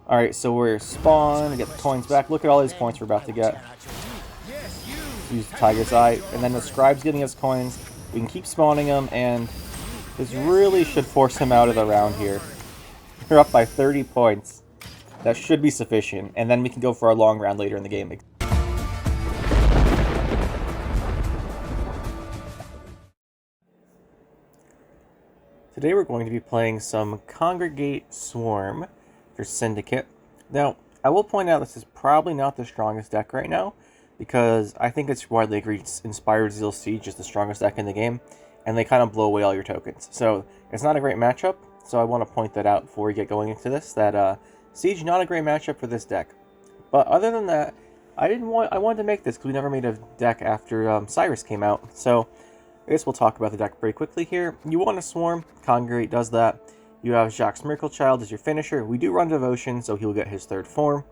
Alright, so we're spawn, we get the coins back. Look at all these points we're about to get. Use Tiger's Eye, and then the Scribe's giving us coins. We can keep spawning him, and this really should force him out of the round here. We're up by 30 points. That should be sufficient, and then we can go for our long round later in the game. Today we're going to be playing some Congregate Swarm for Syndicate. Now, I will point out this is probably not the strongest deck right now, because I think it's widely agreed Inspired Zeal Siege is the strongest deck in the game, and they kind of blow away all your tokens. So, it's not a great matchup, so I want to point that out before we get going into this, that Siege not a great matchup for this deck. But other than that, I wanted to make this because we never made a deck after Cyrus came out, so I guess we'll talk about the deck very quickly here. You want to Swarm, Congregate does that. You have Jacques Miracle-Child as your finisher. We do run Devotion, so he'll get his third form,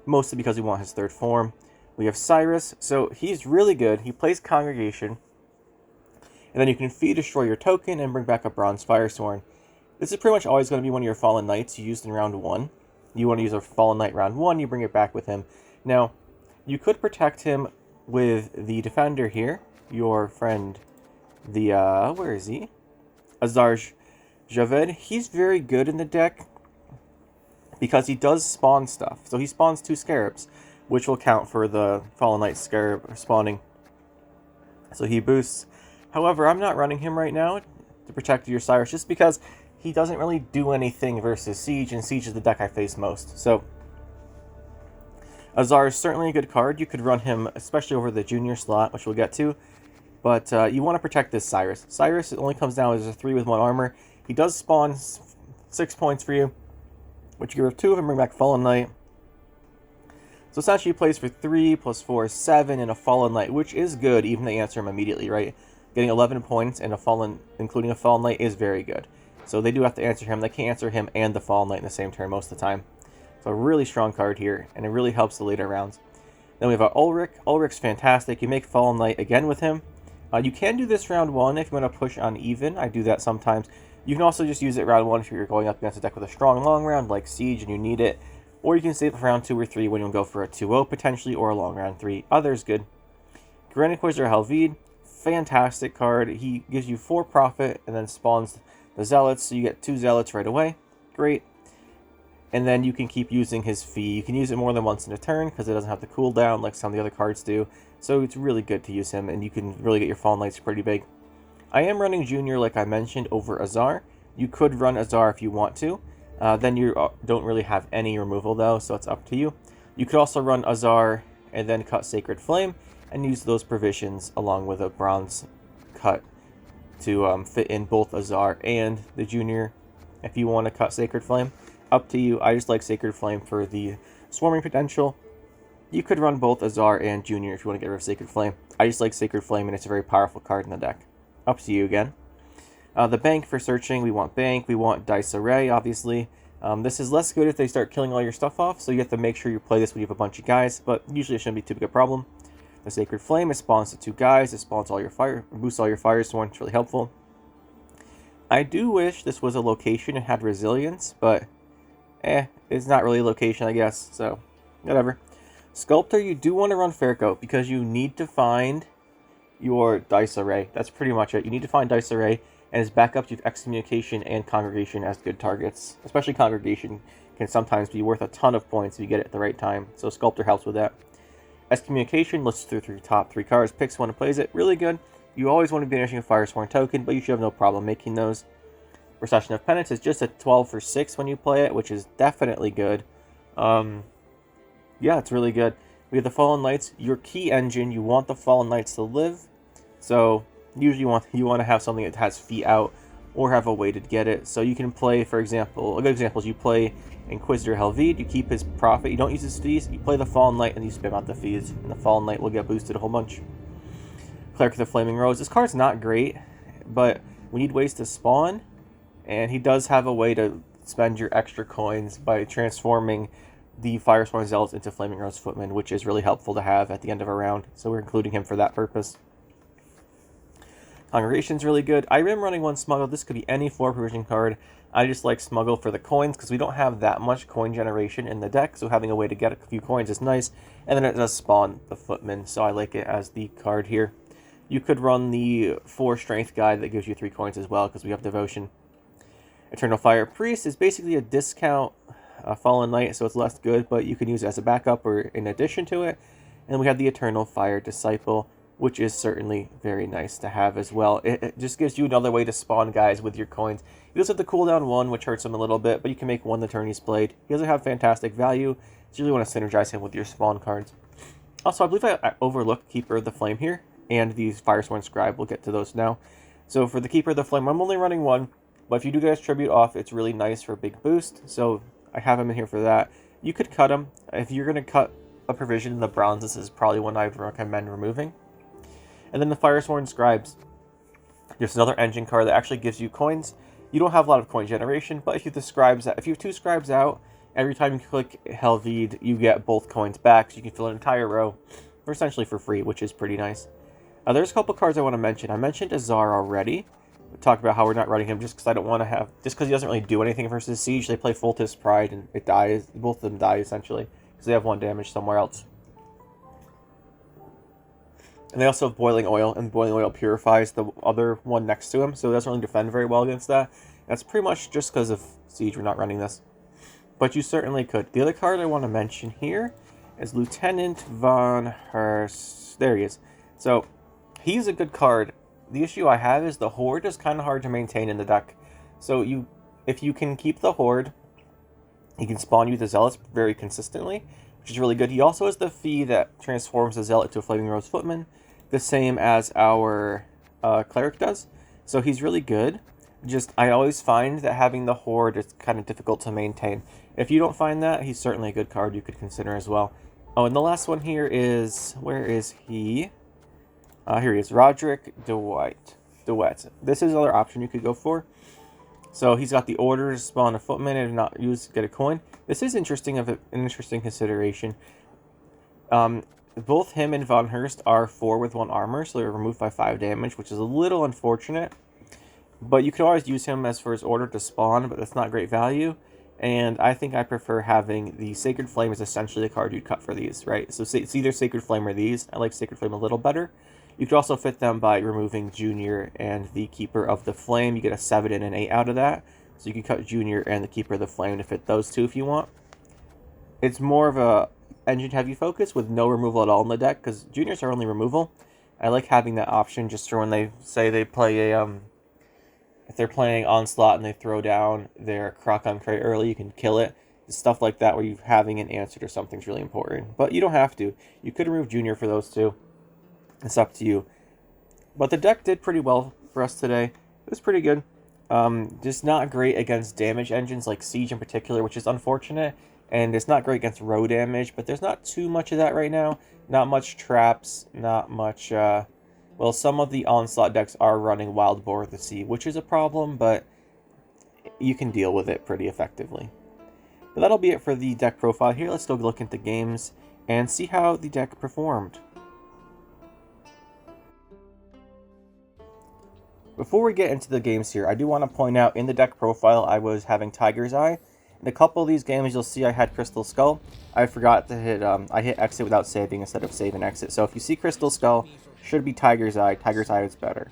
mostly because we want his third form. We have Cyrus, so he's really good. He plays Congregation, and then you can Feed Destroy your token and bring back a Bronze Firesworn. This is pretty much always going to be one of your Fallen Knights you used in round 1. You want to use a Fallen Knight round 1, you bring it back with him. Now, you could protect him with the Defender here, your friend, where is he? Azar Javed. He's very good in the deck because he does spawn stuff. So he spawns 2 Scarabs, which will count for the Fallen Knight Scarab spawning. So he boosts. However, I'm not running him right now to protect your Cyrus just because he doesn't really do anything versus Siege, and Siege is the deck I face most. So Azar is certainly a good card. You could run him, especially over the junior slot, which we'll get to. But you want to protect this Cyrus. Cyrus only comes down as a 3 with 1 armor. He does spawn 6 points for you, which you give 2 of him, bring back Fallen Knight. So essentially he plays for 3 plus 4 is 7 and a Fallen Knight, which is good, even to answer him immediately, right? Getting 11 points and including a Fallen Knight is very good. So they do have to answer him. They can't answer him and the Fallen Knight in the same turn most of the time. So a really strong card here, and it really helps the later rounds. Then we have Ulrich. Ulrich's fantastic. You make Fallen Knight again with him. You can do this round 1 if you want to push on even. I do that sometimes. You can also just use it round 1 if you're going up against a deck with a strong long round like Siege and you need it. Or you can save it for round 2 or 3 when you'll go for a 2-0 potentially, or a long round 3. Others good. Grand Inquisitor Helvid, fantastic card. He gives you 4 profit and then spawns the Zealots, so you get 2 Zealots right away. Great. And then you can keep using his fee. You can use it more than once in a turn because it doesn't have to cool down like some of the other cards do. So it's really good to use him, and you can really get your Fallen Knights pretty big. I am running Junior, like I mentioned, over Azar. You could run Azar if you want to. Then you don't really have any removal, though, so it's up to you. You could also run Azar and then cut Sacred Flame and use those provisions along with a Bronze cut to fit in both Azar and the Junior if you want to cut Sacred Flame. Up to you. I just like Sacred Flame for the swarming potential. You could run both Azar and Junior if you want to get rid of Sacred Flame. I just like Sacred Flame, and it's a very powerful card in the deck. Up to you again. The Bank for searching, we want Bank, we want Dice Array, obviously. This is less good if they start killing all your stuff off, so you have to make sure you play this when you have a bunch of guys, but usually it shouldn't be too big a problem. The Sacred Flame, it spawns to 2 guys, it spawns all your fire, boosts all your Firesworn, it's really helpful. I do wish this was a location and had resilience, but it's not really a location, I guess, so whatever. Sculptor, you do want to run Faircoat because you need to find your Dice Array. That's pretty much it. You need to find Dice Array, and as backups, you have Excommunication and Congregation as good targets. Especially Congregation can sometimes be worth a ton of points if you get it at the right time, so Sculptor helps with that. Excommunication lists through your top 3 cards, picks one and plays it. Really good. You always want to be banishing a Firesworn token, but you should have no problem making those. Procession of Penance is just a 12 for 6 when you play it, which is definitely good. Yeah, it's really good. We have the Fallen Knights, your key engine. You want the Fallen Knights to live, so usually you want to have something that has feet out or have a way to get it. So you can play, for example, a good example is you play Inquisitor Helvid, you keep his profit, you don't use his fees, you play the Fallen Knight and you spam out the fees, and the Fallen Knight will get boosted a whole bunch. Cleric of the Flaming Rose. This card's not great, but we need ways to spawn, and he does have a way to spend your extra coins by transforming the Firesworn Zealots into Flaming Rose Footmen, which is really helpful to have at the end of a round, so we're including him for that purpose. Congregation's really good. I am running one Smuggle. This could be any 4 provision card. I just like Smuggle for the coins because we don't have that much coin generation in the deck, so having a way to get a few coins is nice. And then it does spawn the Footman, so I like it as the card here. You could run the 4 Strength guide that gives you 3 coins as well because we have Devotion. Eternal Fire Priest is basically a discount Fallen Knight, so it's less good, but you can use it as a backup or in addition to it. And we have the Eternal Fire Disciple, which is certainly very nice to have as well. It just gives you another way to spawn guys with your coins. He does have the cooldown 1, which hurts him a little bit, but you can make 1 the turn he's played. He doesn't have fantastic value, so you really want to synergize him with your spawn cards. Also, I believe I overlooked Keeper of the Flame here, and the Firesworn Scribe. We'll get to those now. So for the Keeper of the Flame, I'm only running 1, but if you do get his Tribute off, it's really nice for a big boost, so I have him in here for that. You could cut him. If you're going to cut a provision in the bronze, this is probably one I'd recommend removing. And then the Firesworn Scribes. There's another engine card that actually gives you coins. You don't have a lot of coin generation, but if you have 2 Scribes out, every time you click Helvede, you get both coins back, so you can fill an entire row for essentially for free, which is pretty nice. There's a couple cards I want to mention. I mentioned Azar already. We talked about how we're not running him just because I don't want to have... Just because he doesn't really do anything versus Siege. They play Fultis Pride, and it dies. Both of them die, essentially, because they have 1 damage somewhere else. And they also have Boiling Oil, and Boiling Oil purifies the other one next to him, so it doesn't really defend very well against that. That's pretty much just because of Siege we're not running this. But you certainly could. The other card I want to mention here is Lieutenant von Hurst. There he is. So, he's a good card. The issue I have is the Horde is kind of hard to maintain in the deck. So, if you can keep the Horde, he can spawn you the Zealots very consistently, which is really good. He also has the Fee that transforms the Zealot to a Flaming Rose Footman, the same as our Cleric does. So he's really good. Just, I always find that having the Horde is kind of difficult to maintain. If you don't find that, he's certainly a good card you could consider as well. Oh, and the last one here is, where is he? Here he is, Roderick DeWitt. This is another option you could go for. So he's got the order to spawn a Footman and if not use, get a coin. This is interesting, an interesting consideration. Both him and Von Hurst are 4 with 1 armor, so they're removed by 5 damage, which is a little unfortunate. But you could always use him as for his order to spawn, but that's not great value. And I think I prefer having the Sacred Flame as essentially the card you'd cut for these, right? So it's either Sacred Flame or these. I like Sacred Flame a little better. You could also fit them by removing Junior and the Keeper of the Flame. You get a 7 and an 8 out of that. So you can cut Junior and the Keeper of the Flame to fit those 2 if you want. It's more of a engine-heavy focus with no removal at all in the deck, because Juniors are only removal. I like having that option just for when they say they play a... if they're playing Onslaught and they throw down their Croc on Crate early, you can kill it. Stuff like that where you having an answer to something's really important. But you don't have to. You could remove Junior for those 2. It's up to you. But the deck did pretty well for us today. It was pretty good. Just not great against damage engines like Siege in particular, which is unfortunate. And it's not great against row damage, but there's not too much of that right now. Not much traps, not much... well, some of the Onslaught decks are running Wild Boar of the Sea, which is a problem, but you can deal with it pretty effectively. But that'll be it for the deck profile here. Let's go look into games and see how the deck performed. Before we get into the games here, I do want to point out in the deck profile I was having Tiger's Eye. In a couple of these games, you'll see I had Crystal Skull. I forgot to hit, I hit exit without saving instead of save and exit. So if you see Crystal Skull, should be Tiger's Eye. Tiger's Eye is better.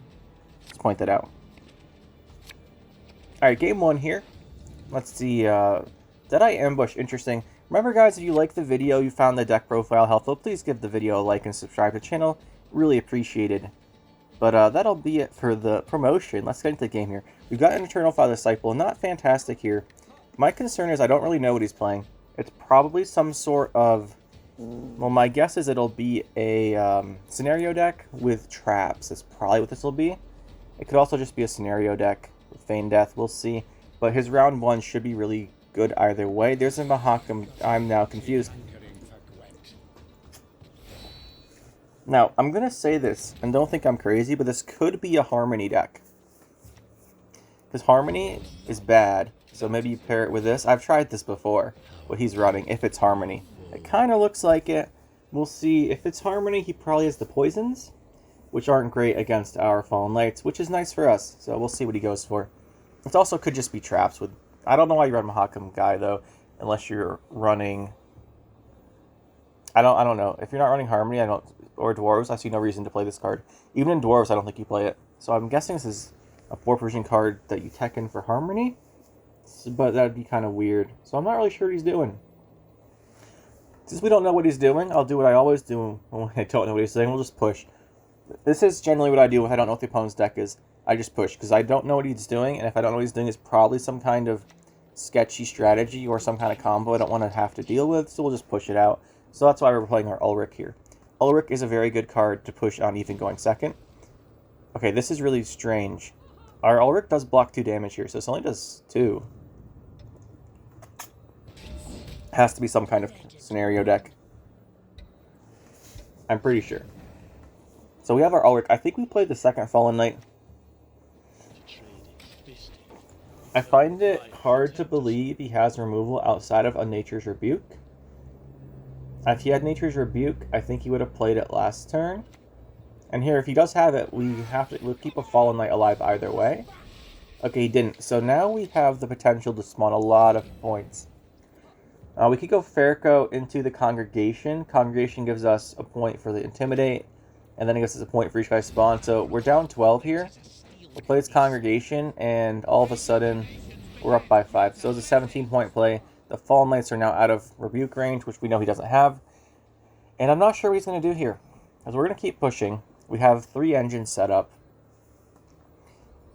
Let's point that out. Alright, game 1 here. Let's see, Deadeye Ambush, interesting. Remember guys, if you like the video, you found the deck profile helpful, please give the video a like and subscribe to the channel. Really appreciated. But that'll be it for the promotion. Let's get into the game here. We've got an Eternal Fire Disciple, not fantastic here. My concern is I don't really know what he's playing. It's probably some sort of... Well, my guess is it'll be a scenario deck with traps. That's probably what this will be. It could also just be a scenario deck with Feign Death. We'll see. But his round 1 should be really good either way. There's a Mahakam. I'm now confused. Now, I'm going to say this, and don't think I'm crazy, but this could be a Harmony deck. Because Harmony is bad, so maybe you pair it with this. I've tried this before, what he's running, if it's Harmony. It kind of looks like it. We'll see. If it's Harmony, he probably has the poisons. which aren't great against our Fallen Lights, which is nice for us. So we'll see what he goes for. It also could just be traps with... I don't know why you run Mahakam Guy, though, unless you're running... I don't know. If you're not running Harmony, or Dwarves, I see no reason to play this card. Even in Dwarves, I don't think you play it. So I'm guessing this is a 4 Persian card that you tech in for Harmony, but that'd be kind of weird. So I'm not really sure what he's doing. Since we don't know what he's doing, I'll do what I always do when I don't know what he's doing. We'll just push. This is generally what I do if I don't know what the opponent's deck is. I just push, because I don't know what he's doing, and if I don't know what he's doing, it's probably some kind of sketchy strategy or some kind of combo I don't want to have to deal with, so we'll just push it out. So that's why we're playing our Ulrich here. Ulrich is a very good card to push on even going second. Okay, this is really strange. Our Ulrich does block 2 damage here, so this only does 2. Has to be some kind of scenario deck. I'm pretty sure. So we have our Ulrich. I think we played the second Fallen Knight. I find it hard to believe he has removal outside of a Nature's Rebuke. If he had Nature's Rebuke, I think he would have played it last turn. And here, if he does have it, we'll keep a Fallen Knight alive either way. Okay, he didn't. So now we have the potential to spawn a lot of points. We could go Farco into the Congregation. Congregation gives us a point for the Intimidate, and then it gives us a point for each guy's spawn. So we're down 12 here. We'll play his Congregation, and all of a sudden, we're up by 5. So it's a 17-point play. The Fallen Knights are now out of Rebuke range, which we know he doesn't have. And I'm not sure what he's going to do here, because we're going to keep pushing. We have 3 engines set up.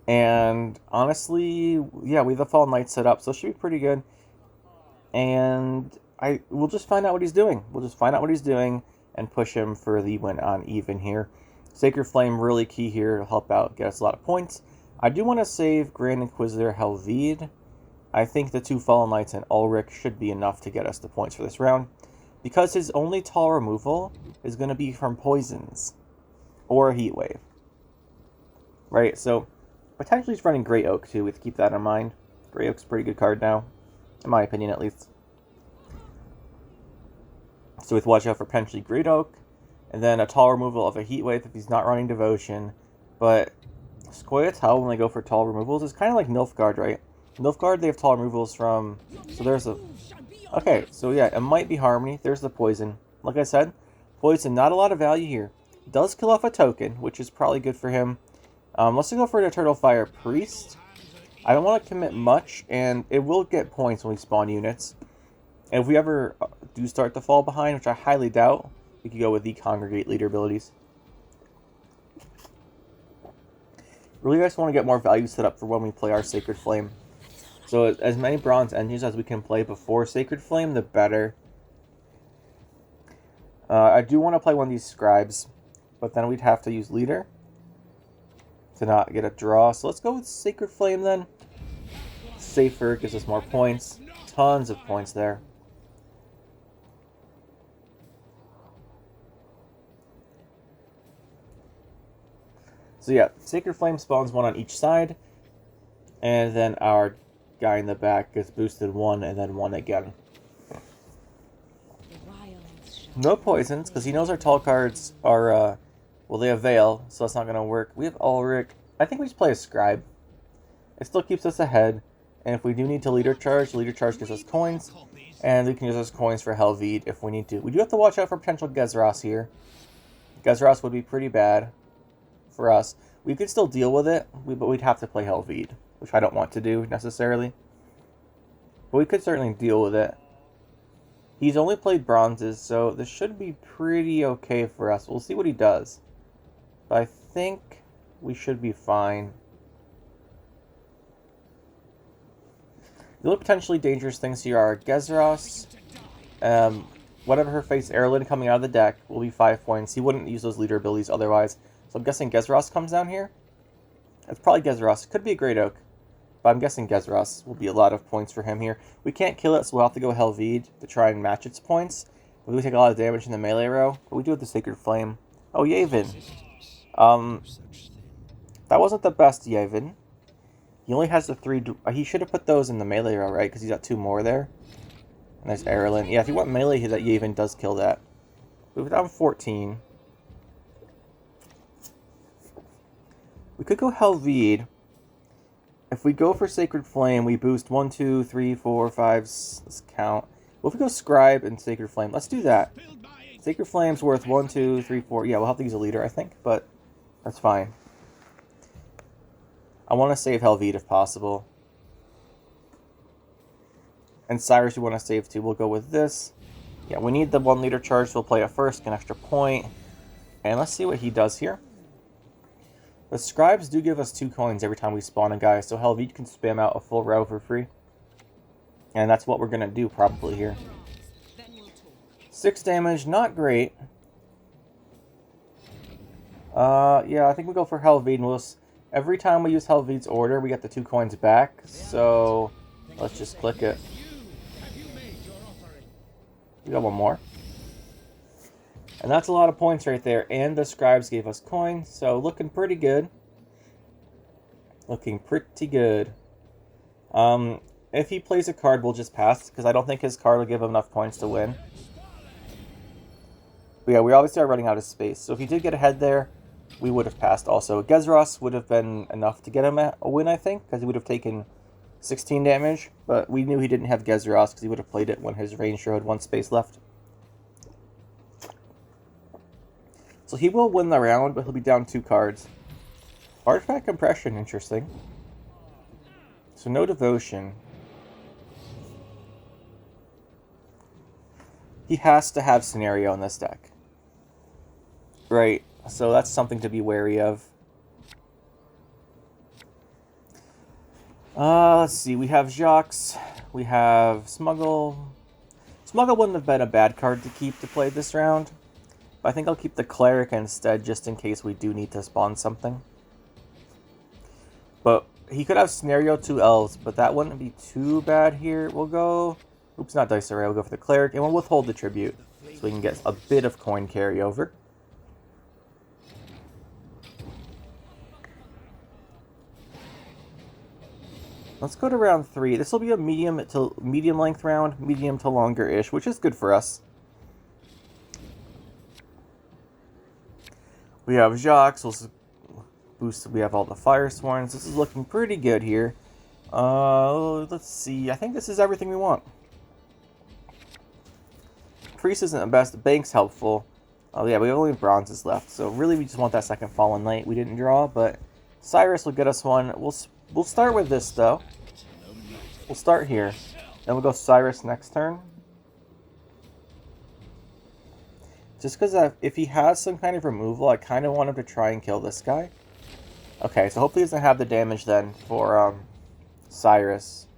And honestly, yeah, we have the Fallen Knights set up, so it should be pretty good. And we'll just find out what he's doing. We'll just find out what he's doing and push him for the win on even here. Sacred Flame, really key here to help out, get us a lot of points. I do want to save Grand Inquisitor Helvide. I think the 2 Fallen Knights and Ulrich should be enough to get us the points for this round, because his only tall removal is going to be from poisons or a heat wave. Right, so potentially he's running Grey Oak too. We have to keep that in mind. Grey Oak's a pretty good card now, in my opinion at least. So we have to watch out for potentially Great Oak, and then a tall removal of a heat wave if he's not running Devotion. But Scoia'tael, when they go for tall removals, is kind of like Nilfgaard, right? Nilfgaard, they have tall removals from... So there's a... Okay, so yeah, it might be Harmony. There's the Poison. Like I said, Poison, not a lot of value here. Does kill off a token, which is probably good for him. Let's go for an Eternal Fire Priest. I don't want to commit much, and it will get points when we spawn units. And if we ever do start to fall behind, which I highly doubt, we could go with the Congregate leader abilities. Really just want to get more value set up for when we play our Sacred Flame. So as many bronze engines as we can play before Sacred Flame, the better. I do want to play one of these Scribes, but then we'd have to use Leader to not get a draw. So let's go with Sacred Flame then. Safer, gives us more points. Tons of points there. So yeah, Sacred Flame spawns 1 on each side, and then our guy in the back gets boosted 1 and then 1 again. No poisons, because he knows our tall cards are, well, they have Veil, so that's not going to work. We have Ulrich. I think we just play a Scribe. It still keeps us ahead, and if we do need to leader charge gives us coins, and we can use those coins for Helvide if we need to. We do have to watch out for potential Gezras here. Gezras would be pretty bad for us. We could still deal with it, but we'd have to play Helvide, which I don't want to do necessarily. But we could certainly deal with it. He's only played bronzes, so this should be pretty okay for us. We'll see what he does. But I think we should be fine. The only potentially dangerous things here are Gezras. Whatever her face Erlin coming out of the deck will be 5 points. He wouldn't use those leader abilities otherwise. So I'm guessing Gezras comes down here. It's probably Gezras. Could be a Great Oak. But I'm guessing Gezras will be a lot of points for him here. We can't kill it, so we'll have to go Helvide to try and match its points. We take a lot of damage in the melee row, but we do have the Sacred Flame. Oh, Yavin. That wasn't the best Yavin. He only has the 3... He should have put those in the melee row, right? Because he's got 2 more there. And there's Erlin. Yeah, if you want melee, that Yavin does kill that. We're down 14. We could go Helvede. If we go for Sacred Flame, we boost 1, 2, 3, 4, 5. Let's count. Well, if we go Scribe and Sacred Flame, let's do that. Sacred Flame's worth 1, 2, 3, 4. Yeah, we'll have to use a leader, I think, but that's fine. I want to save Helvede if possible. And Cyrus we want to save too. We'll go with this. Yeah, we need the 1 leader charge, so we'll play it first, get an extra point. And let's see what he does here. The Scribes do give us 2 coins every time we spawn a guy, so Helvede can spam out a full row for free. And that's what we're going to do probably here. 6 damage, not great. Yeah, I think we go for Helvede. And every time we use Helvede's order, we get the 2 coins back. So let's just click it. We got 1 more. And that's a lot of points right there. And the Scribes gave us coins, so looking pretty good. Looking pretty good. If he plays a card, we'll just pass, because I don't think his card will give him enough points to win. But yeah, we obviously are running out of space. So if he did get ahead there, we would have passed also. Gezros would have been enough to get him a win, I think, because he would have taken 16 damage. But we knew he didn't have Gezros, because he would have played it when his Ranger had 1 space left. So he will win the round, but he'll be down 2 cards. Artifact Compression, interesting. So no Devotion. He has to have Scenario in this deck. Right, so that's something to be wary of. Let's see, we have Jacques, we have Smuggle. Smuggle wouldn't have been a bad card to keep to play this round. I think I'll keep the Cleric instead, just in case we do need to spawn something. But he could have Scenario 2 Elves, but that wouldn't be too bad here. We'll go... Oops, not Dice Array. We'll go for the Cleric, and we'll withhold the Tribute, so we can get a bit of coin carryover. Let's go to round 3. This will be a medium length round, medium to longer-ish, which is good for us. We have Jacques, we have all the Firesworns. This is looking pretty good here. Let's see, I think this is everything we want. Priest isn't the best, Bank's helpful. Oh yeah, we have only bronzes left, so really we just want that second Fallen Knight we didn't draw, but Cyrus will get us one. We'll start with this though. We'll start here. Then we'll go Cyrus next turn. Just because if he has some kind of removal, I kind of want him to try and kill this guy. Okay, so hopefully he doesn't have the damage then for Cyrus.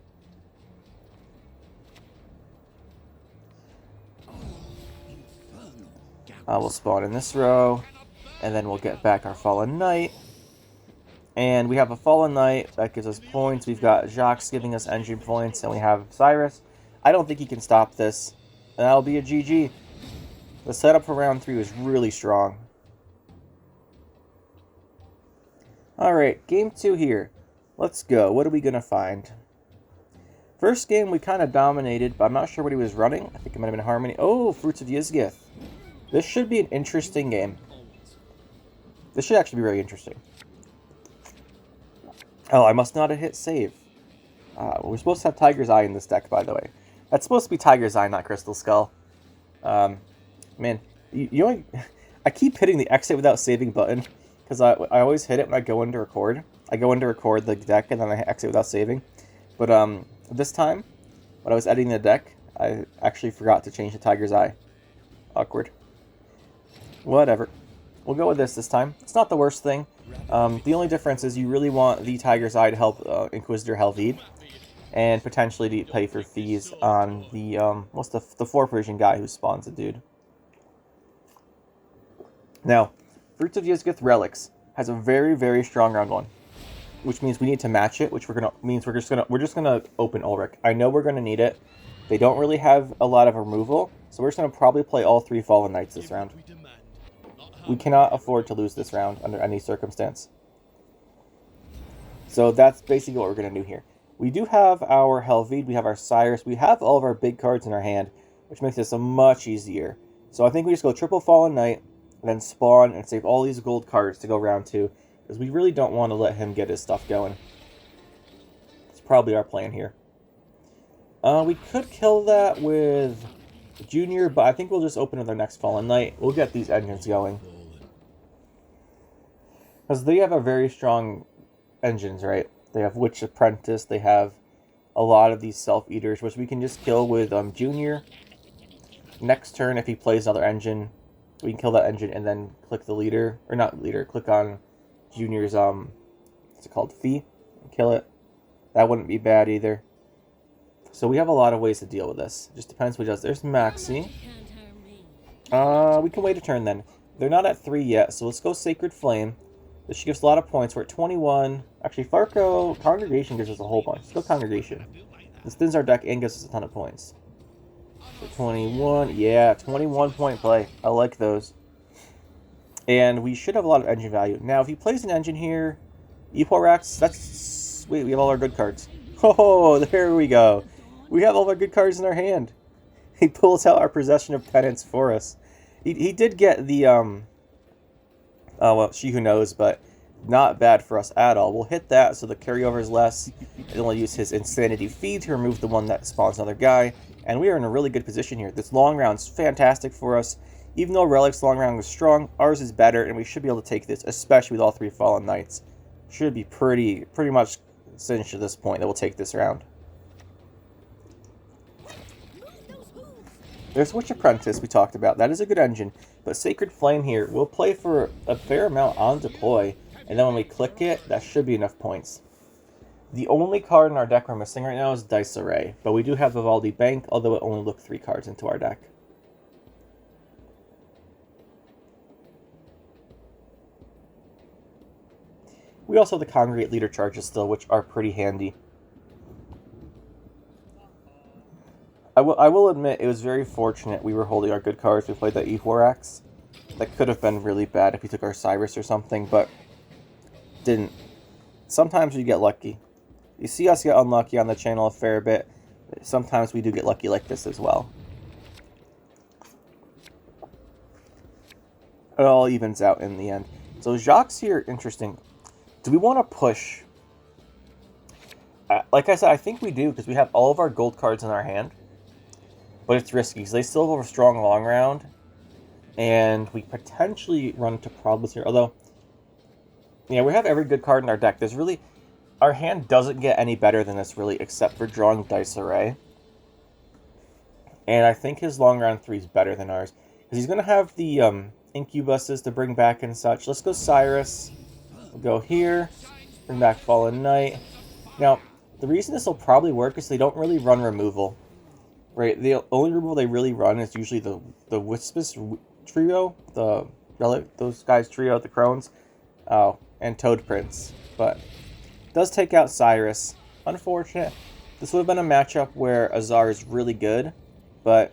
We'll spawn in this row, and then we'll get back our Fallen Knight. And we have a Fallen Knight that gives us points. We've got Jacques giving us engine points, and we have Cyrus. I don't think he can stop this, and that'll be a GG. The setup for round 3 was really strong. Alright, game 2 here. Let's go. What are we going to find? First game we kind of dominated, but I'm not sure what he was running. I think it might have been Harmony. Oh, Fruits of Ysgith. This should be an interesting game. This should actually be very interesting. Oh, I must not have hit save. We're supposed to have Tiger's Eye in this deck, by the way. That's supposed to be Tiger's Eye, not Crystal Skull. Man, you know, I keep hitting the exit without saving button, because I always hit it when I go in to record. I go in to record the deck, and then I exit without saving. But this time, when I was editing the deck, I actually forgot to change the Tiger's Eye. Awkward. Whatever. We'll go with this time. It's not the worst thing. The only difference is you really want the Tiger's Eye to help Inquisitor Helvede, and potentially to pay for fees on the, what's the 4 Persian guy who spawns a dude. Now, Fruits of Ysgith Relicts has a very, very strong round 1, which means we need to match it, which we're just gonna open Ulrich. I know we're gonna need it. They don't really have a lot of removal, so we're just gonna probably play all 3 Fallen Knights this round. We cannot afford to lose this round under any circumstance. So that's basically what we're gonna do here. We do have our Helvede, we have our Cyrus, we have all of our big cards in our hand, which makes this a much easier. So I think we just go triple Fallen Knight, and then spawn and save all these gold cards to go round 2. because we really don't want to let him get his stuff going. It's probably our plan here. We could kill that with Junior, but I think we'll just open with our next Fallen Knight. We'll get these engines going. Because they have a very strong engines, right? They have Witch Apprentice, they have a lot of these Self-Eaters, which we can just kill with Junior. Next turn, if he plays another engine, we can kill that engine and then click the leader, or not leader, click on Junior's, what's it called, Fee, and kill it. That wouldn't be bad either. So we have a lot of ways to deal with this. Just depends who does. There's Maxi. We can wait a turn then. They're not at 3 yet, so let's go Sacred Flame. This gives a lot of points. We're at 21. Actually, Farco Congregation gives us a whole bunch. Let's go Congregation. This thins our deck and gives us a ton of points. So 21. Yeah, 21 point play. I like those. And we should have a lot of engine value. Now, if he plays an engine here, Eporax, that's sweet. We have all our good cards. Oh, there we go. We have all our good cards in our hand. He pulls out our Possession of Penance for us. He did get the, oh, well, She Who Knows, but not bad for us at all. We'll hit that so the carryover is less. And then we'll use his Insanity Feed to remove the one that spawns another guy. And we are in a really good position here. This long round's fantastic for us. Even though Relic's long round was strong, ours is better, and we should be able to take this, especially with all 3 Fallen Knights. Should be pretty much cinched at this point that we'll take this round. There's Witch Apprentice we talked about. That is a good engine. But Sacred Flame here, we'll play for a fair amount on deploy. And then when we click it, that should be enough points. The only card in our deck we're missing right now is Dice Array. But we do have Vivaldi Bank, although it only looked 3 cards into our deck. We also have the Congregate Leader charges still, which are pretty handy. I will admit, it was very fortunate we were holding our good cards. We played that Eporax. That could have been really bad if we took our Cyrus or something, but didn't. Sometimes you get lucky. You see us get unlucky on the channel a fair bit. Sometimes we do get lucky like this as well. It all evens out in the end. So Jacques here, interesting. Do we want to push? Like I said, I think we do, because we have all of our gold cards in our hand. But it's risky, because they still have a strong long round. And we potentially run into problems here. Although, yeah, we have every good card in our deck. There's really... Our hand doesn't get any better than this, really, except for drawing Dice Array. And I think his long round 3 is better than ours. Because he's going to have the Incubuses to bring back and such. Let's go Cyrus. We'll go here. Bring back Fallen Knight. Now, the reason this will probably work is they don't really run removal. Right, the only removal they really run is usually the Wispus trio, the Relic, those guys trio, the Crones, and Toad Prince. But it does take out Cyrus. Unfortunate. This would have been a matchup where Azar is really good, but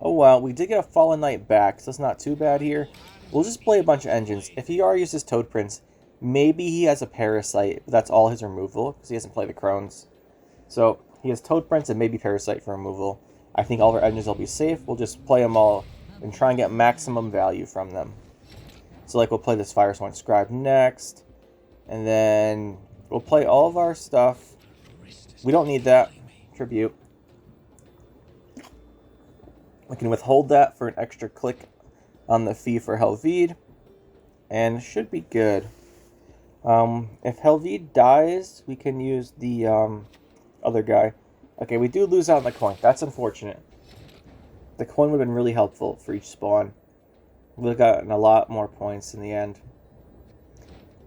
oh well. We did get a Fallen Knight back, so it's not too bad here. We'll just play a bunch of engines. If he already uses Toad Prince, maybe he has a Parasite, but that's all his removal because he hasn't played the Crones. So he has Toad Prince and maybe Parasite for removal. I think all of our engines will be safe. We'll just play them all and try and get maximum value from them. So like we'll play this Firesworn Scribe next. And then we'll play all of our stuff. We don't need that. Tribute. We can withhold that for an extra click on the fee for Helvide. And it should be good. If Helvide dies, we can use the other guy. Okay, we do lose out on the coin. That's unfortunate. The coin would have been really helpful for each spawn. We would have gotten a lot more points in the end.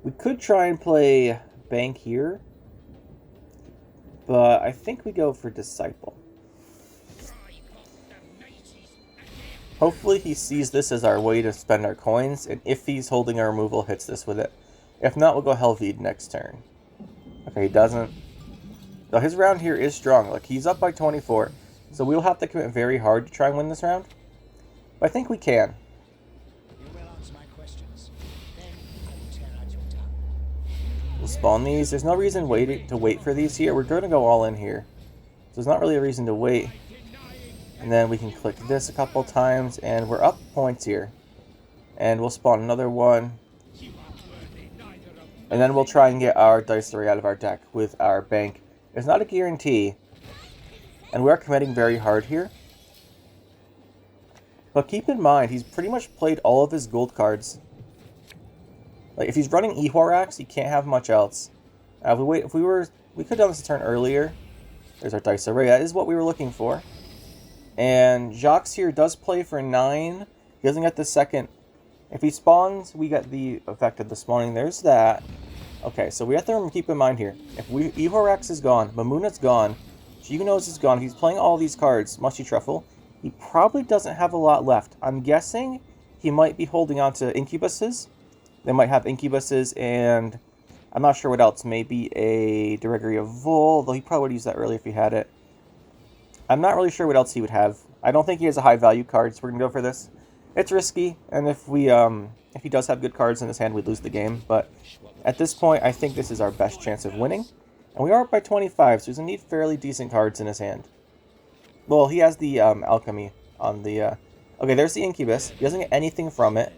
We could try and play Bank here. But I think we go for Disciple. Hopefully he sees this as our way to spend our coins. And if he's holding our removal, hits this with it. If not, we'll go Helvide next turn. Okay, he doesn't. Now his round here is strong. Like, he's up by 24. So we'll have to commit very hard to try and win this round. But I think we can. We'll spawn these. There's no reason to wait for these here. We're going to go all in here. So there's not really a reason to wait. And then we can click this a couple times. And we're up points here. And we'll spawn another one. And then we'll try and get our Dice Array out of our deck with our bank. It's not a guarantee, and we are committing very hard here. But keep in mind, he's pretty much played all of his gold cards. Like, if he's running Ehorax, he can't have much else. We could have done this a turn earlier. There's our Dice Array. That is what we were looking for. And Jacques here does play for 9. He doesn't get the second. If he spawns, we get the effect of the spawning. There's that. Okay, so we have to keep in mind here. If Ehorax is gone, Mamuna's gone, Giganos is gone. If he's playing all these cards, Mushy Truffle, he probably doesn't have a lot left. I'm guessing he might be holding on to Incubuses. They might have Incubuses, and I'm not sure what else. Maybe a Directory of Vol, though he probably would use that earlier if he had it. I'm not really sure what else he would have. I don't think he has a high value card, so we're going to go for this. It's risky, and if he does have good cards in his hand, we'd lose the game. But at this point, I think this is our best chance of winning. And we are up by 25, so he's going to need fairly decent cards in his hand. Well, he has the Alchemy on the... Okay, there's the Incubus. He doesn't get anything from it.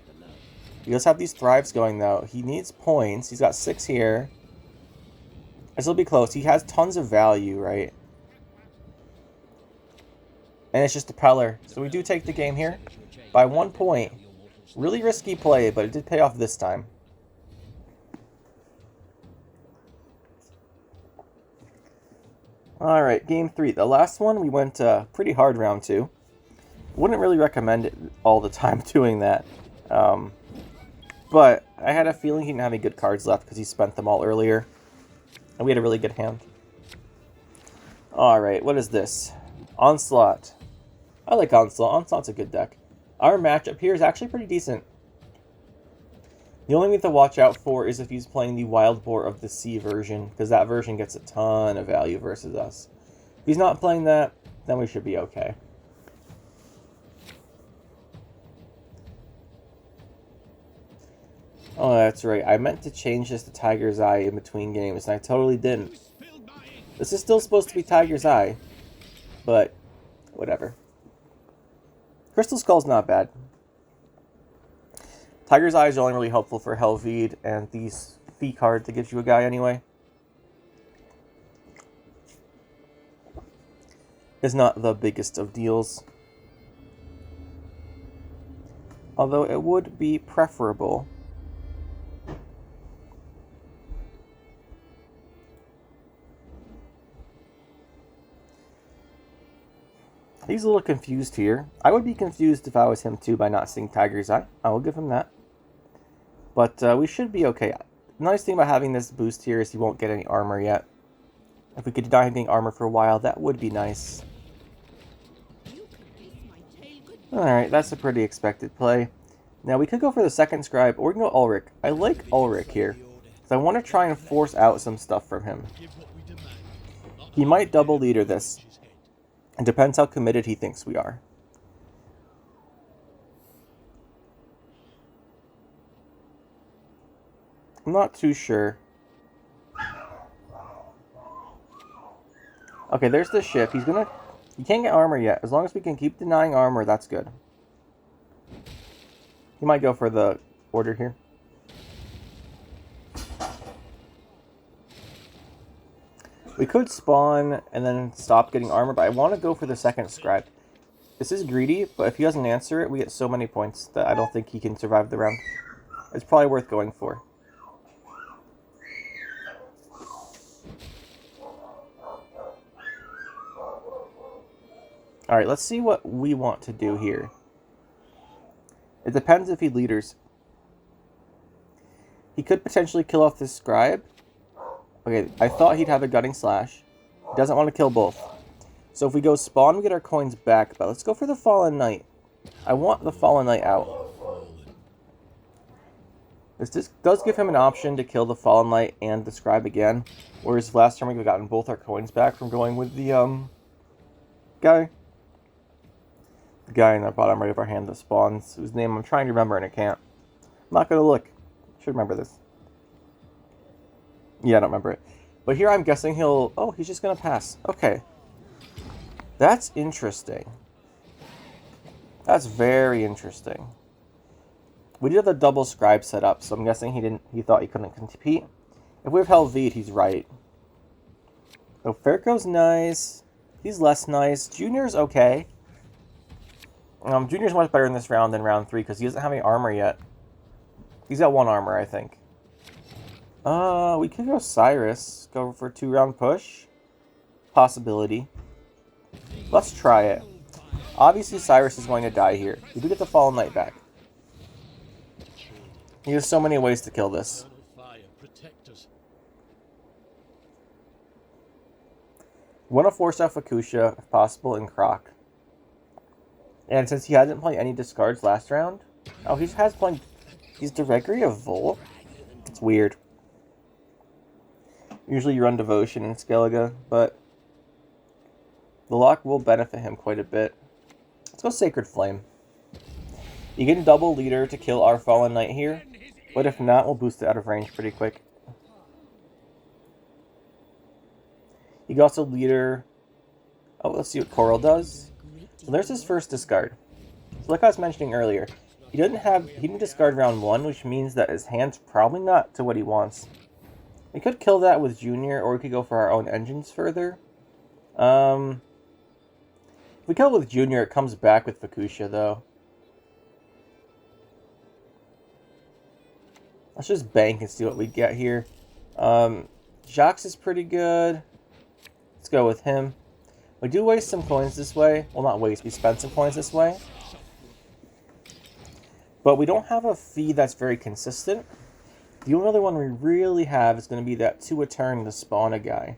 He does have these Thrives going, though. He needs points. He's got 6 here. This will be close. He has tons of value, right? And it's just a Peller. So we do take the game here by 1 point. Really risky play, but it did pay off this time. Alright, game 3. The last one, we went pretty hard round 2. Wouldn't really recommend it all the time doing that. But I had a feeling he didn't have any good cards left because he spent them all earlier. And we had a really good hand. Alright, what is this? Onslaught. I like Onslaught. Onslaught's a good deck. Our matchup here is actually pretty decent. The only thing we have to watch out for is if he's playing the Wild Boar of the Sea version, because that version gets a ton of value versus us. If he's not playing that, then we should be okay. Oh, that's right. I meant to change this to Tiger's Eye in between games, and I totally didn't. This is still supposed to be Tiger's Eye, but whatever. Crystal Skull's not bad. Tiger's Eye is only really helpful for Helveed and these fee card that gives you a guy anyway. Is not the biggest of deals. Although it would be preferable. He's a little confused here. I would be confused if I was him too by not seeing Tiger's Eye. I will give him that. But we should be okay. The nice thing about having this boost here is he won't get any armor yet. If we could deny him getting armor for a while, that would be nice. Alright, that's a pretty expected play. Now we could go for the second scribe, or we can go Ulrich. I like Ulrich here, because I want to try and force out some stuff from him. He might double leader this. It depends how committed he thinks we are. I'm not too sure. Okay, there's the ship. He can't get armor yet. As long as we can keep denying armor, that's good. He might go for the order here. We could spawn and then stop getting armor, but I want to go for the second scribe. This is greedy, but if he doesn't answer it, we get so many points that I don't think he can survive the round. It's probably worth going for. Alright, let's see what we want to do here. It depends if he leaders. He could potentially kill off this scribe. Okay, I thought he'd have a Gutting Slash. He doesn't want to kill both. So if we go spawn, we get our coins back. But let's go for the Fallen Knight. I want the Fallen Knight out. This does give him an option to kill the Fallen Knight and the Scribe again. Whereas last time we've gotten both our coins back from going with the guy. The guy in the bottom right of our hand that spawns, whose name I'm trying to remember and I can't. I'm not going to look. Should remember this. Yeah, I don't remember it. But here I'm guessing he'll... Oh, he's just going to pass. Okay. That's interesting. That's very interesting. We did have the double scribe set up, so I'm guessing he thought he couldn't compete. If we have Helvete, he's right. So Fairco's nice. He's less nice. Junior's okay. Junior's much better in this round than round 3 because he doesn't have any armor yet. He's got 1 armor, I think. We could go Cyrus. Go for a 2-round push. Possibility. Let's try it. Obviously, Cyrus is going to die here. We do get the Fallen Knight back. He has so many ways to kill this. We want to force out Fukusha, if possible, and Croc. And since he hasn't played any discards last round... Oh, he has played... He's Directory of Vol? It's weird. Usually you run Devotion and Skellige, but... the lock will benefit him quite a bit. Let's go Sacred Flame. You can double leader to kill our Fallen Knight here, but if not, we'll boost it out of range pretty quick. You can also leader... Oh, let's see what Coral does. So there's his first discard. So like I was mentioning earlier, he didn't discard round 1, which means that his hand's probably not to what he wants. We could kill that with Junior, or we could go for our own engines further. If we kill it with Junior, it comes back with Fukusha, though. Let's just bank and see what we get here. Jax is pretty good. Let's go with him. We do waste some coins this way. Well, not waste. We spend some coins this way. But we don't have a fee that's very consistent. The only other one we really have is going to be that 2 a turn to spawn a guy.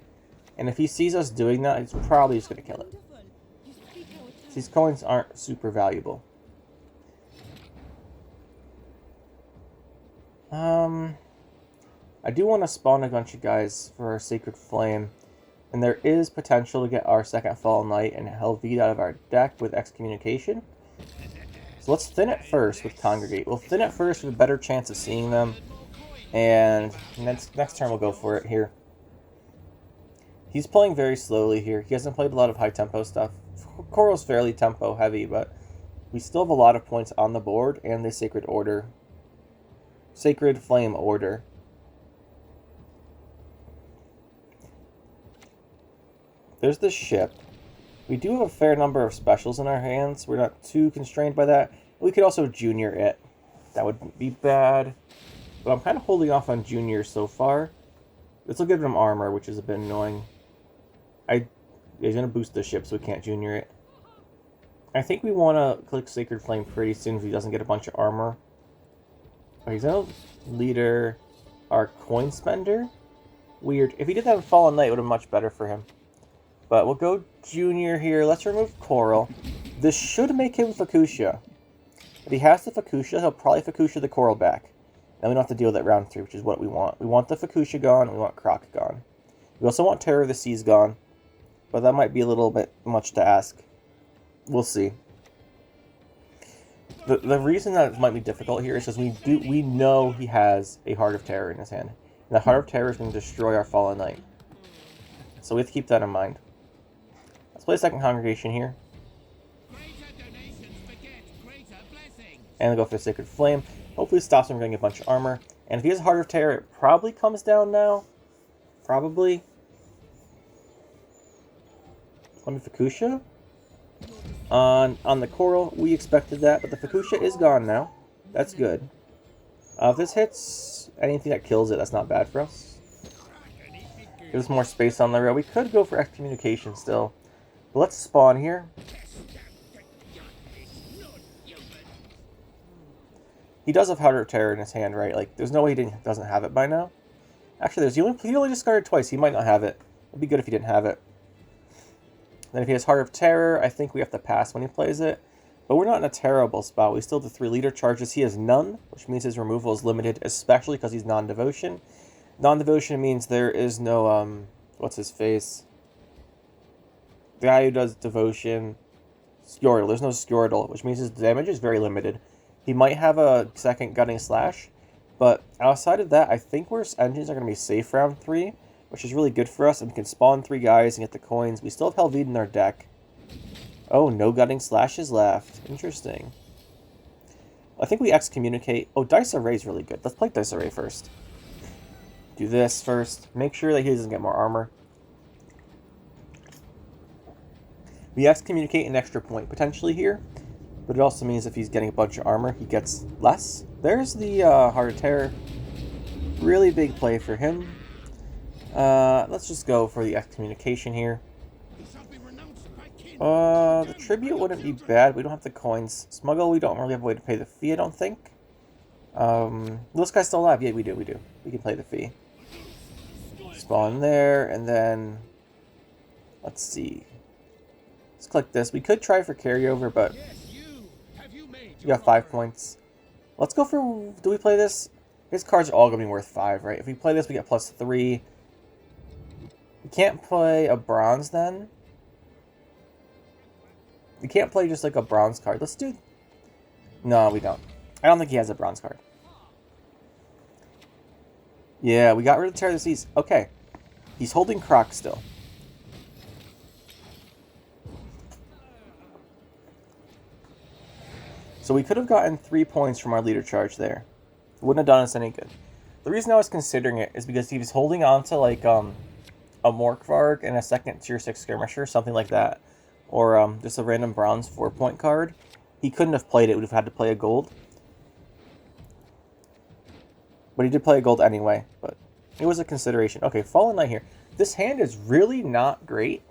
And if he sees us doing that, he's probably just going to kill it. These coins aren't super valuable. I do want to spawn a bunch of guys for our Sacred Flame. And there is potential to get our second Fallen Knight and Helvete out of our deck with Excommunication. So let's thin it first with Congregate. We'll thin it first with a better chance of seeing them. And next turn we'll go for it here. He's playing very slowly here. He hasn't played a lot of high tempo stuff. Coral's fairly tempo heavy, but we still have a lot of points on the board and the Sacred Flame Order. There's the ship. We do have a fair number of specials in our hands. We're not too constrained by that. We could also Junior it. That would be bad. But I'm kind of holding off on Junior so far. This will give him armor, which is a bit annoying. He's going to boost the ship, so we can't Junior it. I think we want to click Sacred Flame pretty soon if he doesn't get a bunch of armor. He's going to leader our Coin Spender. Weird. If he did that with Fallen Knight, it would have been much better for him. But we'll go Junior here. Let's remove Coral. This should make him Fukusha. If he has the Fukusha, he'll probably Fukusha the Coral back. Then we don't have to deal with that round 3, which is what we want. We want the Fukusha gone, and we want Croc gone. We also want Terror of the Seas gone. But that might be a little bit much to ask. We'll see. The reason that it might be difficult here is because we know he has a Heart of Terror in his hand. And the Heart of Terror is going to destroy our Fallen Knight. So we have to keep that in mind. Let's play a second Congregation here. And go for the Sacred Flame. Hopefully it stops him from getting a bunch of armor. And if he has Heart of Terror, it probably comes down now. Probably. On the Fukusha. On the Coral, we expected that, but the Fukusha is gone now. That's good. If this hits anything that kills it, that's not bad for us. Gives us more space on the road. We could go for Excommunication still. But let's spawn here. He does have Heart of Terror in his hand, right? Like, there's no way he doesn't have it by now. Actually, he only discarded twice. He might not have it. It'd be good if he didn't have it. Then if he has Heart of Terror, I think we have to pass when he plays it. But we're not in a terrible spot. We still have the 3 leader charges. He has none, which means his removal is limited, especially because he's non-devotion. Non-devotion means there is no, what's his face? The guy who does devotion, Skjordal. There's no Skjordal, which means his damage is very limited. He might have a second Gunning Slash, but outside of that, I think our engines are going to be safe round 3, which is really good for us, and we can spawn 3 guys and get the coins. We still have Helvete in our deck. Oh, no Gunning Slashes left. Interesting. I think we excommunicate. Oh, Dice Array is really good. Let's play Dice Array first. Do this first. Make sure that he doesn't get more armor. We excommunicate an extra point potentially here, but it also means if he's getting a bunch of armor, he gets less. There's the Heart of Terror. Really big play for him. Let's just go for the excommunication here. The tribute wouldn't be bad. We don't have the coins. Smuggle, we don't really have a way to pay the fee, I don't think. This guy's still alive. Yeah, we do. We can pay the fee. Spawn there, and then... Let's see. Let's click this. We could try for carryover, but... We got 5 points. Let's go for... Do we play this? His cards are all going to be worth 5, right? If we play this, we get +3. We can't play a bronze, then. We can't play just like a bronze card. Let's do... No, we don't. I don't think he has a bronze card. Yeah, we got rid of Terror of the Seas. Okay. He's holding Croc still. So we could have gotten 3 points from our leader charge there. It wouldn't have done us any good. The reason I was considering it is because he was holding on to like a Morkvarg and a second tier 6 skirmisher, something like that. Or just a random bronze 4-point card. He couldn't have played it, would have had to play a gold. But he did play a gold anyway, but it was a consideration. Okay, Fallen Knight here. This hand is really not great.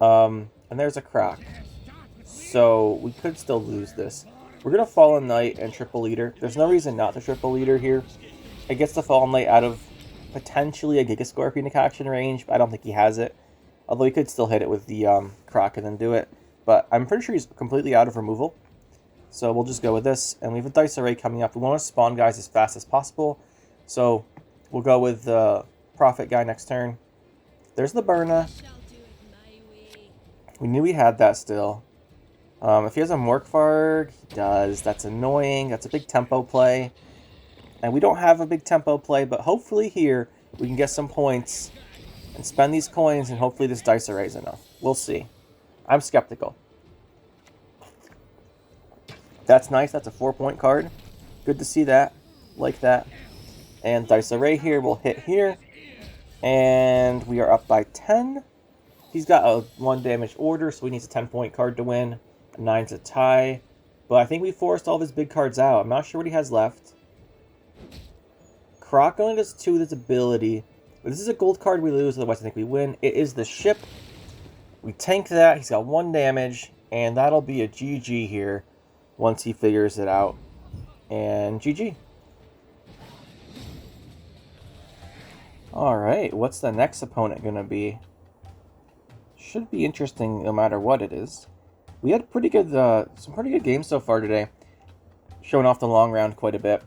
And there's a Croc. So we could still lose this. We're going to Fallen Knight and triple leader. There's no reason not to triple leader here. It gets the Fallen Knight out of potentially a Giga Scorpionic action range, but I don't think he has it. Although he could still hit it with the Croc and then do it. But I'm pretty sure he's completely out of removal. So we'll just go with this. And we have a Dice Array coming up. We want to spawn guys as fast as possible. So we'll go with the Prophet guy next turn. There's the Burna. We knew he had that still. If he has a Morkvarg, he does. That's annoying. That's a big tempo play. And we don't have a big tempo play, but hopefully here we can get some points and spend these coins, and hopefully this Dice Array is enough. We'll see. I'm skeptical. That's nice. That's a 4-point card. Good to see that. Like that. And Dice Array here will hit here. And we are up by 10. He's got a 1 damage order, so he needs a 10-point card to win. A 9's a tie. But I think we forced all of his big cards out. I'm not sure what he has left. Croc only does 2 with his ability. But this is a gold card we lose, otherwise I think we win. It is the ship. We tank that. He's got 1 damage. And that'll be a GG here once he figures it out. And GG. Alright, what's the next opponent going to be? Should be interesting no matter what it is. We had pretty good, some pretty good games so far today. Showing off the long round quite a bit.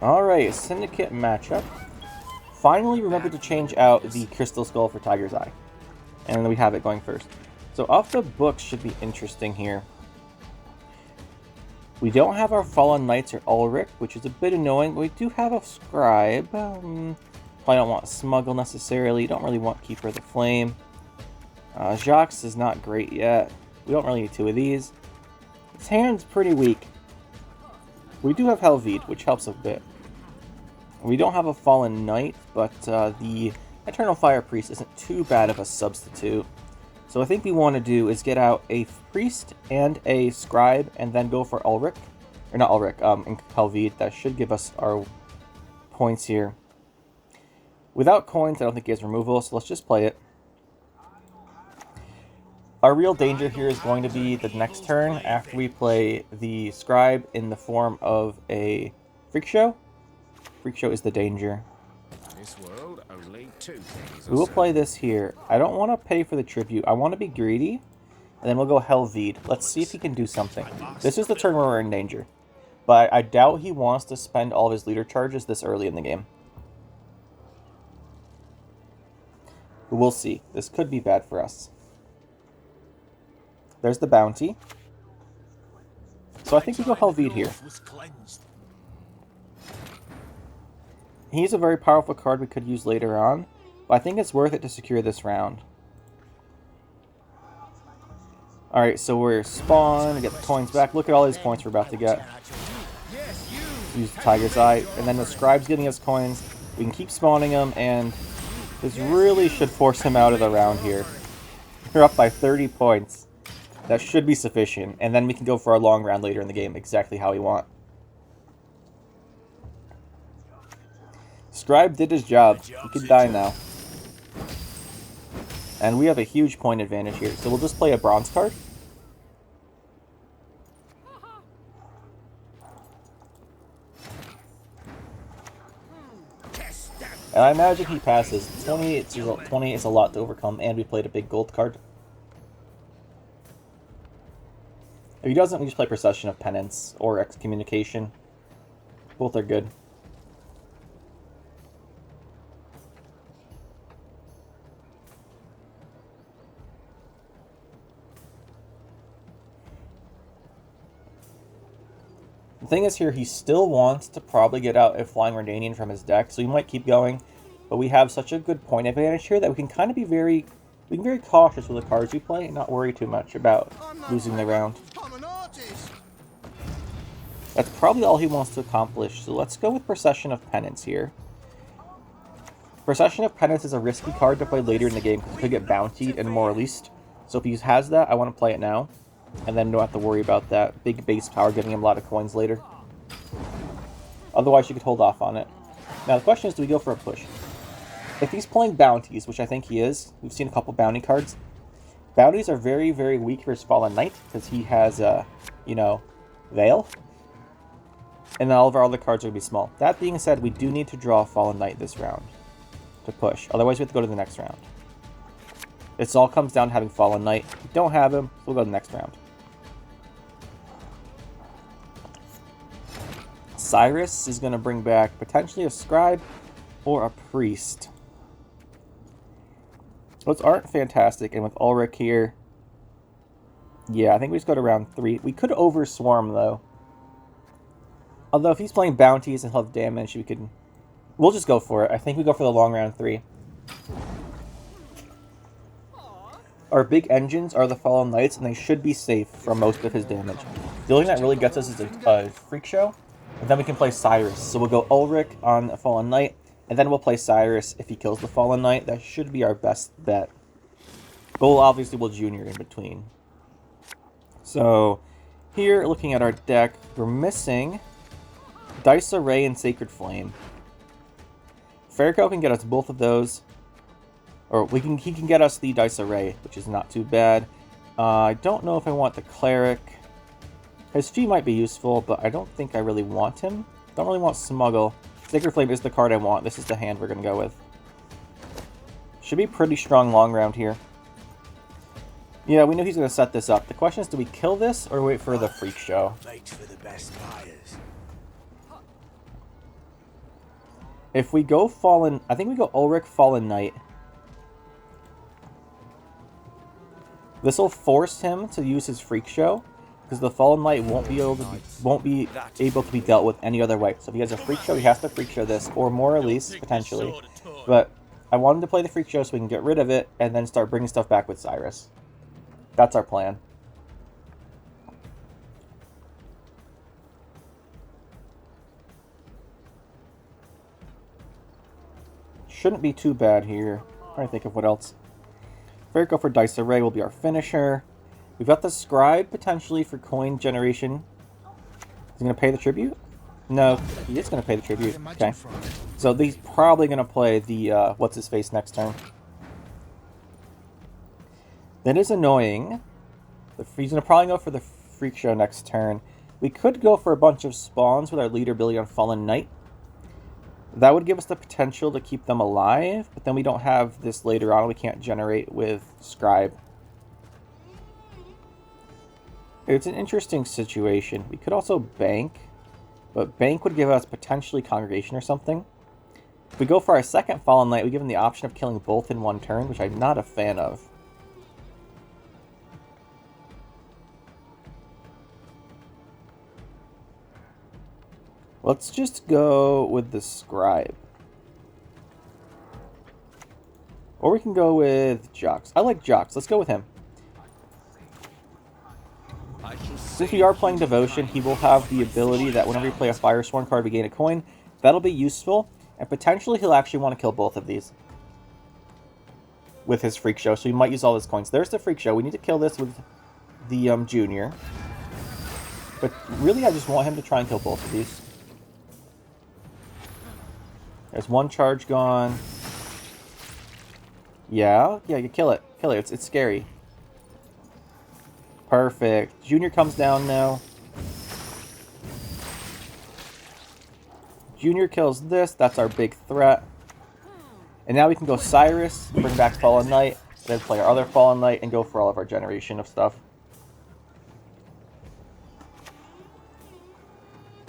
Alright, Syndicate matchup. Finally remembered to change out the Crystal Skull for Tiger's Eye. And then we have it going first. So off the books should be interesting here. We don't have our Fallen Knights or Ulrich, which is a bit annoying, but we do have a Scribe. Probably don't want Smuggle necessarily. Don't really want Keeper of the Flame. Jacques is not great yet. We don't really need 2 of these. His hand's pretty weak. We do have Helvide, which helps a bit. We don't have a Fallen Knight, but the Eternal Fire Priest isn't too bad of a substitute. So I think we want to do is get out a Priest and a Scribe, and then go for Ulrich. Or not Ulrich, and Helvide. That should give us our points here. Without coins, I don't think he has removal, so let's just play it. Our real danger here is going to be the next turn after we play the Scribe in the form of a Freak Show. Freak Show is the danger. This world, only 2 things. We will play this here. I don't want to pay for the tribute. I want to be greedy. And then we'll go Helvide. Let's see if he can do something. This is the turn where we're in danger. But I doubt he wants to spend all of his leader charges this early in the game. But we'll see. This could be bad for us. There's the bounty. So I think we go Helvide here. He's a very powerful card we could use later on, but I think it's worth it to secure this round. Alright, so we're spawned, get the coins back. Look at all these points we're about to get. Use the Tiger's Eye, and then the Scribe's giving us coins. We can keep spawning him, and this really should force him out of the round here. We're up by 30 points. That should be sufficient, and then we can go for our long round later in the game, exactly how we want. Scribe did his job. He could die now. And we have a huge point advantage here, so we'll just play a bronze card. And I imagine he passes. 20 is a lot to overcome, and we played a big gold card. If he doesn't, we just play Procession of Penance or Excommunication. Both are good. The thing is here, he still wants to probably get out a Flying Redanian from his deck, so he might keep going. But we have such a good point advantage here that we can kind of be very cautious with the cards we play and not worry too much about losing the round. That's probably all he wants to accomplish, so let's go with Procession of Penance here. Procession of Penance is a risky card to play later in the game because he could get bountied and more released. So if he has that, I want to play it now. And then don't have to worry about that big base power giving him a lot of coins later. Otherwise, you could hold off on it. Now, the question is, do we go for a push? If he's playing bounties, which I think he is, we've seen a couple bounty cards. Bounties are very, very weak versus Fallen Knight, because he has, you know, Veil. And all of our other cards are going to be small. That being said, we do need to draw Fallen Knight this round to push. Otherwise, we have to go to the next round. It all comes down to having Fallen Knight. If we don't have him, we'll go to the next round. Cyrus is going to bring back potentially a Scribe or a Priest. Those aren't fantastic, and with Ulrich here, yeah, I think we just go to round 3. We could overswarm, though. Although, if he's playing bounties and he'll have damage, we'll just go for it. I think we go for the long round 3. Our big engines are the Fallen Knights, and they should be safe from most of his damage. The only thing that really gets us is a Freak Show, and then we can play Cyrus. So we'll go Ulrich on a Fallen Knight, and then we'll play Cyrus if he kills the Fallen Knight. That should be our best bet. Goal obviously will Junior in between. So here, looking at our deck, we're missing Dice Array and Sacred Flame. Farco can get us both of those. Or he can get us the Dice Array, which is not too bad. I don't know if I want the Cleric. His fee might be useful, but I don't think I really want him. Don't really want Smuggle. Sacred Flame is the card I want. This is the hand we're going to go with. Should be pretty strong long round here. Yeah, we know he's going to set this up. The question is, do we kill this or wait for the Freak Show? If we go Fallen... I think we go Ulrich, Fallen Knight. This will force him to use his Freak Show, because the Fallen Knight won't be able to be dealt with any other way. So if he has a Freak Show, he has to Freak Show this, or more release, potentially. But I wanted to play the Freak Show so we can get rid of it, and then start bringing stuff back with Cyrus. That's our plan. Shouldn't be too bad here. I'm trying to think of what else. Farco for Dice Array will be our finisher. We've got the Scribe potentially for coin generation. Is he going to pay the tribute? No, he is going to pay the tribute. Okay. So he's probably going to play the what's-his-face next turn. That is annoying. He's going to probably go for the Freak Show next turn. We could go for a bunch of spawns with our leader ability on Fallen Knight. That would give us the potential to keep them alive, but then we don't have this later on. We can't generate with Scribe. It's an interesting situation. We could also bank, but bank would give us potentially Congregation or something. If we go for our second Fallen Knight, we give him the option of killing both in one turn, which I'm not a fan of. Let's just go with the Scribe. Or we can go with Jox. I like Jox. Let's go with him. Since we are playing Devotion, he will have the ability that whenever we play a Firesworn card, we gain a coin. That'll be useful, and potentially he'll actually want to kill both of these with his Freak Show, so he might use all his coins. There's the Freak Show. We need to kill this with the Junior. But really, I just want him to try and kill both of these. There's one charge gone. Yeah, you kill it. Kill it. It's scary. Perfect. Junior comes down now. Junior kills this. That's our big threat. And now we can go Cyrus, bring back Fallen Knight, then play our other Fallen Knight, and go for all of our generation of stuff.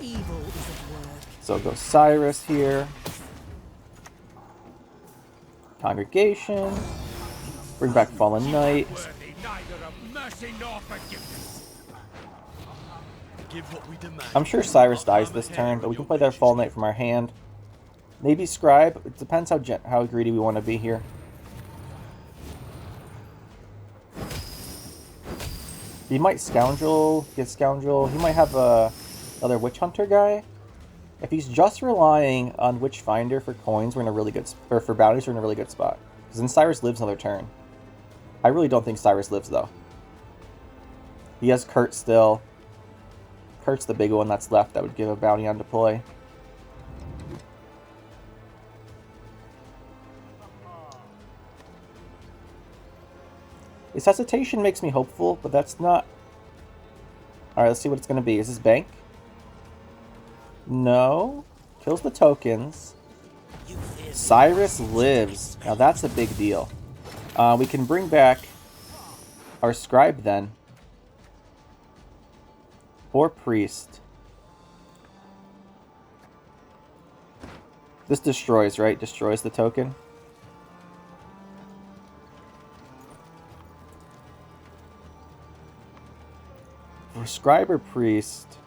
Evil is at work. So go Cyrus here. Congregation. Bring back Fallen Knight. I'm sure Cyrus dies this turn, but we can play that Fallen Knight from our hand. Maybe Scribe. It depends how greedy we want to be here. He might Scoundrel, get Scoundrel. He might have another Witch Hunter guy. If he's just relying on Witch Finder for coins, we're in a really good or for bounties, we're in a really good spot. Because then Cyrus lives another turn. I really don't think Cyrus lives though. He has Kurt still. Kurt's the big one that's left that would give a bounty on deploy. His hesitation makes me hopeful, but that's not... Alright, let's see what it's going to be. Is this bank? No. Kills the tokens. Cyrus lives. Now that's a big deal. We can bring back our Scribe then. Or Priest. This destroys, right? Destroys the token. For Scribe or Priest.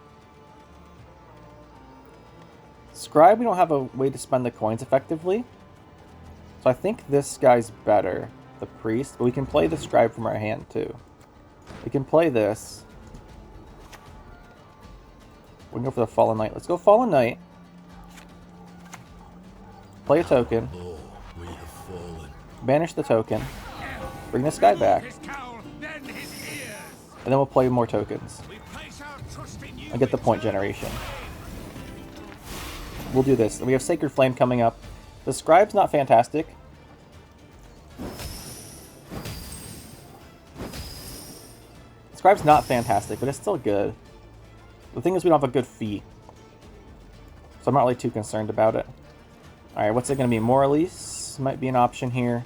Scribe, we don't have a way to spend the coins effectively. So I think this guy's better. The Priest. But we can play the Scribe from our hand too. We can play this. We can go for the Fallen Knight. Let's go Fallen Knight. Play a token. Banish the token. Bring this guy back. And then we'll play more tokens. And get the point generation. We'll do this. We have Sacred Flame coming up. The Scribe's not fantastic. The Scribe's not fantastic, but it's still good. The thing is we don't have a good fee. So I'm not really too concerned about it. Alright, what's it going to be? Moralise might be an option here.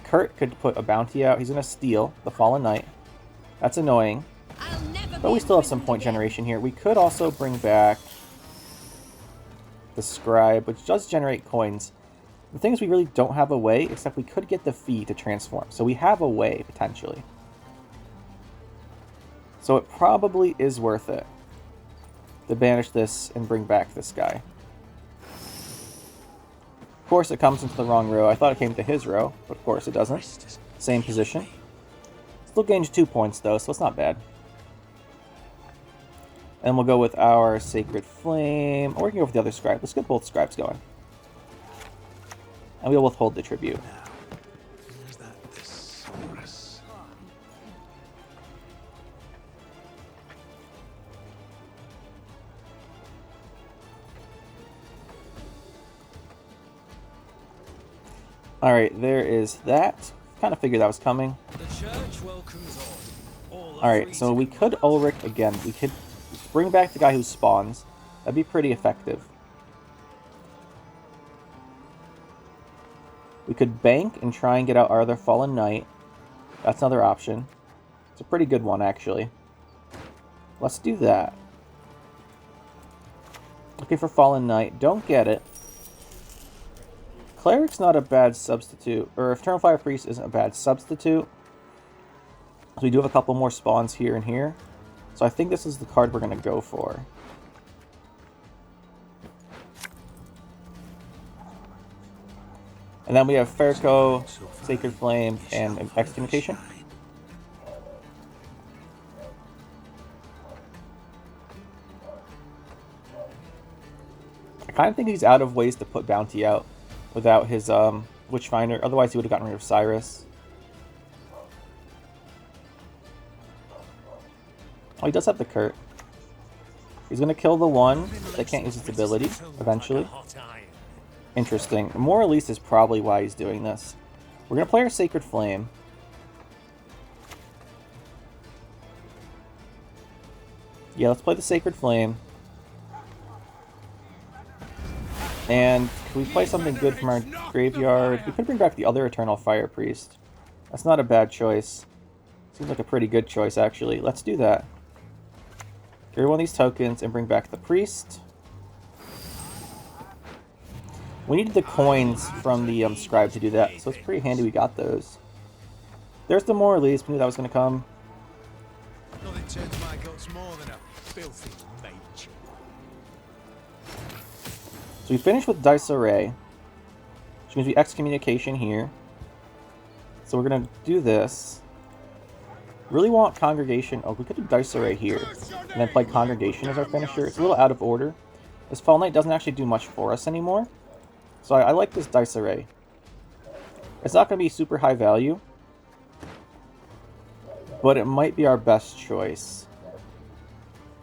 Kurt could put a bounty out. He's going to steal the Fallen Knight. That's annoying. But we still have some point generation here. We could also bring back the Scribe, which does generate coins. The thing is we really don't have a way, except we could get the fee to transform. So we have a way, potentially. So it probably is worth it to banish this and bring back this guy. Of course it comes into the wrong row. I thought it came to his row, but of course it doesn't. Same position. Still gains 2 points though, so it's not bad. And we'll go with our Sacred Flame, or we can go with the other Scribe. Let's get both Scribes going. And we'll withhold the tribute. Alright, there is that. Kind of figured that was coming. Alright, so we could Ulrich again. We could bring back the guy who spawns. That'd be pretty effective. We could bank and try and get out our other Fallen Knight. That's another option. It's a pretty good one, actually. Let's do that. Looking for Fallen Knight. Don't get it. Cleric's not a bad substitute. Or Eternal Fire Priest isn't a bad substitute. So we do have a couple more spawns here and here. So I think this is the card we're going to go for. And then we have Ferco, Sacred Flame, and Excommunication. kind of think he's out of ways to put Bounty out without his Witchfinder. Otherwise, he would have gotten rid of Cyrus. Oh, he does have the Curt. He's going to kill the one that can't use its ability eventually. Interesting. More Elise is probably why he's doing this. We're going to play our Sacred Flame. Yeah, let's play the Sacred Flame. And can we play something good from our graveyard? We could bring back the other Eternal Fire Priest. That's not a bad choice. Seems like a pretty good choice, actually. Let's do that. Get one of these tokens and bring back the Priest. We needed the coins from the Scribe to do that, so it's pretty handy we got those. There's the more release. We knew that was going to come. Nothing turns my guts more than a filthy mage. So we finished with Dice Array, which means we excommunication here. So we're going to do this. Really want Congregation. Oh, we could do Dice Array here, and then play Congregation as our finisher. It's a little out of order. This Fall Knight doesn't actually do much for us anymore. So I like this Dice Array. It's not going to be super high value, but it might be our best choice.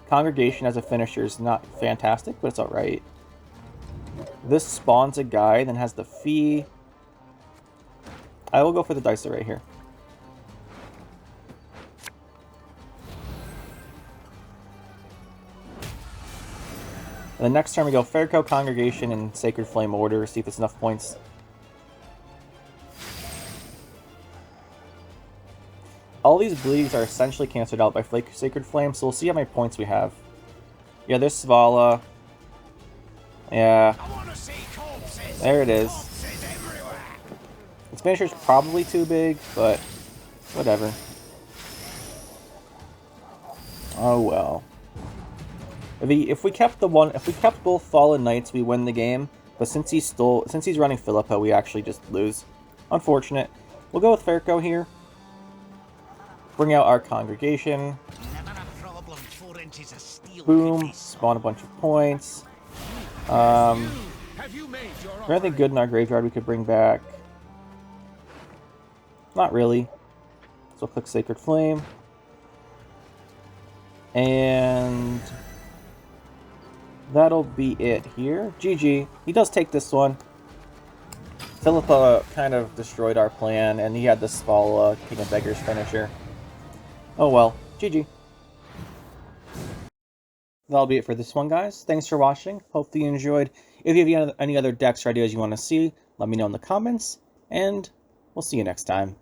Congregation as a finisher is not fantastic, but it's alright. This spawns a guy, then has the fee. I will go for the Dice Array here. And the next turn we go Fairco, Congregation, and Sacred Flame order, see if it's enough points. All these bleeds are essentially cancelled out by Sacred Flame, so we'll see how many points we have. Yeah, there's Svala. Yeah. There it is. Its finisher's probably too big, but whatever. Oh well. If we kept both Fallen Knights, we win the game. But since he's running Philippa, we actually just lose. Unfortunate. We'll go with Fairco here. Bring out our Congregation. Boom. Spawn a bunch of points. Is there anything good in our graveyard we could bring back? Not really. So we'll click Sacred Flame. And that'll be it here. GG. He does take this one. Philippa kind of destroyed our plan, and he had the Svala, King of Beggars finisher. Oh well. GG. That'll be it for this one, guys. Thanks for watching. Hopefully you enjoyed. If you have any other decks or ideas you want to see, let me know in the comments, and we'll see you next time.